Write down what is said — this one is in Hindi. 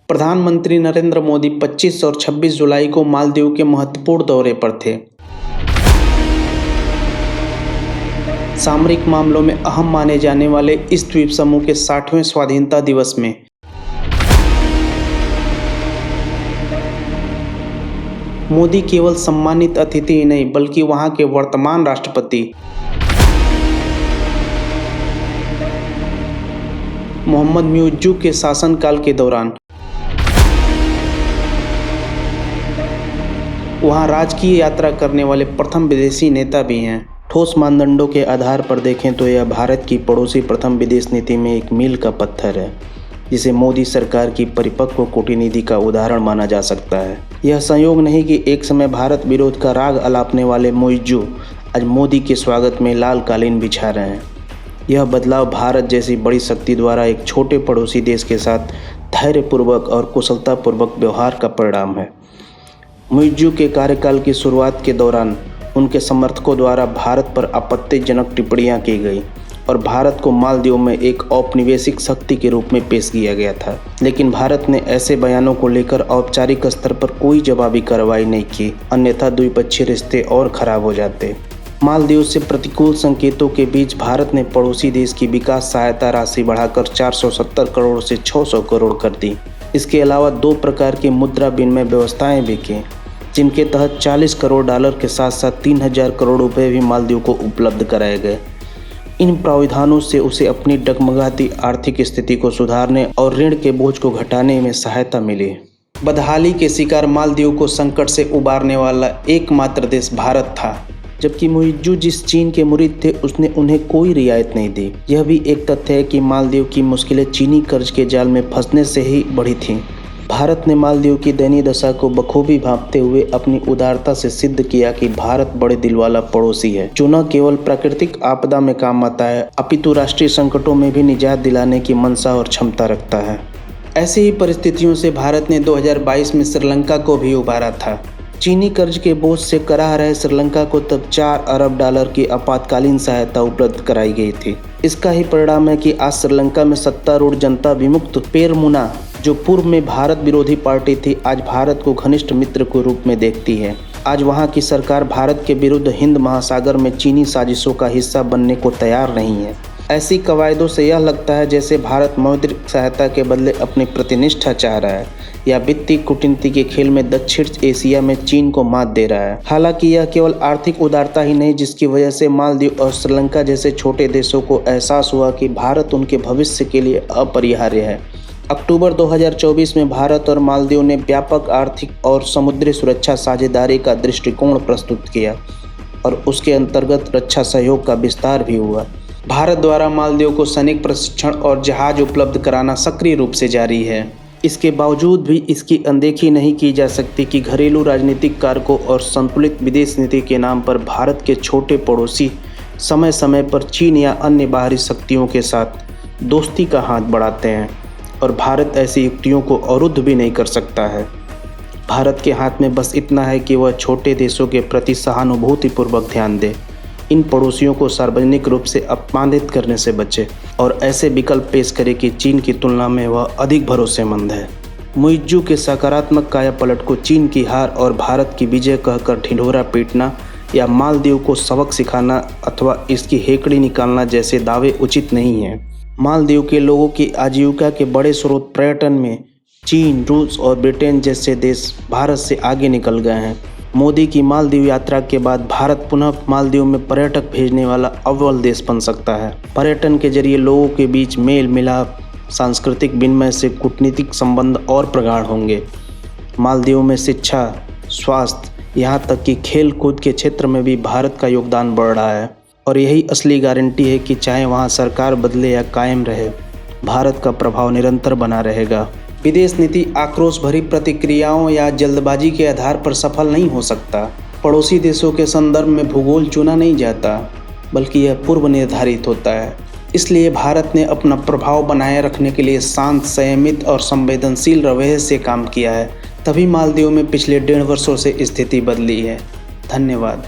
प्रधानमंत्री नरेंद्र मोदी 25 और 26 जुलाई को मालदीव के महत्वपूर्ण दौरे पर थे। सामरिक मामलों में अहम माने जाने वाले इस द्वीप समूह के 60वें स्वाधीनता दिवस में मोदी केवल सम्मानित अतिथि ही नहीं बल्कि वहां के वर्तमान राष्ट्रपति मोहम्मद म्यूइज्जू के शासनकाल के दौरान वहां राजकीय यात्रा करने वाले प्रथम विदेशी नेता भी हैं। ठोस मानदंडों के आधार पर देखें तो यह भारत की पड़ोसी प्रथम विदेश नीति में एक मील का पत्थर है, जिसे मोदी सरकार की परिपक्व कूटनीति का उदाहरण माना जा सकता है। यह संयोग नहीं कि एक समय भारत विरोध का राग अलापने वाले म्यूइज्जू आज मोदी के स्वागत में लाल कालीन बिछा रहे हैं। यह बदलाव भारत जैसी बड़ी शक्ति द्वारा एक छोटे पड़ोसी देश के साथ धैर्यपूर्वक और कुशलतापूर्वक व्यवहार का परिणाम है। म्यूइज्जू के कार्यकाल की शुरुआत के दौरान उनके समर्थकों द्वारा भारत पर आपत्तिजनक टिप्पणियां की गई और भारत को मालदीव में एक औपनिवेशिक शक्ति के रूप में पेश किया गया था, लेकिन भारत ने ऐसे बयानों को लेकर औपचारिक स्तर पर कोई जवाबी कार्रवाई नहीं की, अन्यथा द्विपक्षीय रिश्ते और खराब हो जाते। मालदीव से प्रतिकूल संकेतों के बीच भारत ने पड़ोसी देश की विकास सहायता राशि बढ़ाकर 470 करोड़ से 600 करोड़ कर दी। इसके अलावा 2 प्रकार की मुद्रा विनिमय व्यवस्थाएं भी की, जिनके तहत $40 करोड़ के साथ साथ 3000 करोड़ रुपए भी मालदीव को उपलब्ध कराए गए। इन प्रावधानों से उसे अपनी डगमगाती आर्थिक स्थिति को सुधारने और ऋण के बोझ को घटाने में सहायता मिली। बदहाली के शिकार मालदीव को संकट से उबारने वाला एकमात्र देश भारत था, जबकि म्यूइज्जू जिस चीन के मुरीद थे उसने उन्हें कोई रियायत नहीं दी। यह भी एक तथ्य है कि मालदीव की मुश्किलें चीनी कर्ज के जाल में फंसने से ही बढ़ी थीं। भारत ने मालदीव की दयनीय दशा को बखूबी भांपते हुए अपनी उदारता से सिद्ध किया कि भारत बड़े दिल वाला पड़ोसी है, जो न केवल प्राकृतिक आपदा में काम आता है अपितु राष्ट्रीय संकटों में भी निजात दिलाने की मंशा और क्षमता रखता है। ऐसी ही परिस्थितियों से भारत ने 2022 में श्रीलंका को भी उबारा था। चीनी कर्ज के बोझ से कराह रहे श्रीलंका को तब $4 अरब की आपातकालीन सहायता उपलब्ध कराई गई थी। इसका ही परिणाम है कि आज श्रीलंका में सत्तारूढ़ जनता विमुक्त पेरमुना, जो पूर्व में भारत विरोधी पार्टी थी, आज भारत को घनिष्ठ मित्र के रूप में देखती है। आज वहां की सरकार भारत के विरुद्ध हिंद महासागर में चीनी साजिशों का हिस्सा बनने को तैयार नहीं है। ऐसी कवायदों से यह लगता है जैसे भारत मौद्रिक सहायता के बदले अपनी प्रतिनिष्ठा चाह रहा है या वित्तीय कूटनीति के खेल में दक्षिण एशिया में चीन को मात दे रहा है। हालांकि यह केवल आर्थिक उदारता ही नहीं, जिसकी वजह से मालदीव और श्रीलंका जैसे छोटे देशों को एहसास हुआ कि भारत उनके भविष्य के लिए अपरिहार्य है। अक्टूबर 2024 में भारत और मालदीव ने व्यापक आर्थिक और समुद्री सुरक्षा साझेदारी का दृष्टिकोण प्रस्तुत किया और उसके अंतर्गत रक्षा सहयोग का विस्तार भी हुआ। भारत द्वारा मालदीव को सैनिक प्रशिक्षण और जहाज उपलब्ध कराना सक्रिय रूप से जारी है। इसके बावजूद भी इसकी अनदेखी नहीं की जा सकती कि घरेलू राजनीतिक कारकों और संतुलित विदेश नीति के नाम पर भारत के छोटे पड़ोसी समय समय पर चीन या अन्य बाहरी शक्तियों के साथ दोस्ती का हाथ बढ़ाते हैं और भारत ऐसी युक्तियों को अवरुद्ध भी नहीं कर सकता है। भारत के हाथ में बस इतना है कि वह छोटे देशों के प्रति सहानुभूतिपूर्वक ध्यान दे, इन पड़ोसियों को सार्वजनिक रूप से अपमानित करने से बचे और ऐसे विकल्प पेश करे कि चीन की तुलना में वह अधिक भरोसेमंद है। म्यूइज्जू के सकारात्मक कायापलट को चीन की हार और भारत की विजय कहकर ढिंढोरा पीटना या मालदीव को सबक सिखाना अथवा इसकी हेकड़ी निकालना जैसे दावे उचित नहीं हैं। मालदीव के लोगों की आजीविका के बड़े स्रोत पर्यटन में चीन, रूस और ब्रिटेन जैसे देश भारत से आगे निकल गए हैं। मोदी की मालदीव यात्रा के बाद भारत पुनः मालदीव में पर्यटक भेजने वाला अव्वल देश बन सकता है। पर्यटन के जरिए लोगों के बीच मेल मिलाप, सांस्कृतिक विनिमय से कूटनीतिक संबंध और प्रगाढ़ होंगे। मालदीव में शिक्षा, स्वास्थ्य, यहाँ तक कि खेल कूद के क्षेत्र में भी भारत का योगदान बढ़ रहा है और यही असली गारंटी है कि चाहे वहाँ सरकार बदले या कायम रहे, भारत का प्रभाव निरंतर बना रहेगा। विदेश नीति आक्रोश भरी प्रतिक्रियाओं या जल्दबाजी के आधार पर सफल नहीं हो सकता। पड़ोसी देशों के संदर्भ में भूगोल चुना नहीं जाता, बल्कि यह पूर्व निर्धारित होता है। इसलिए भारत ने अपना प्रभाव बनाए रखने के लिए शांत, संयमित और संवेदनशील रवैये से काम किया है। तभी मालदीव में पिछले 1.5 वर्षों से स्थिति बदली है। धन्यवाद।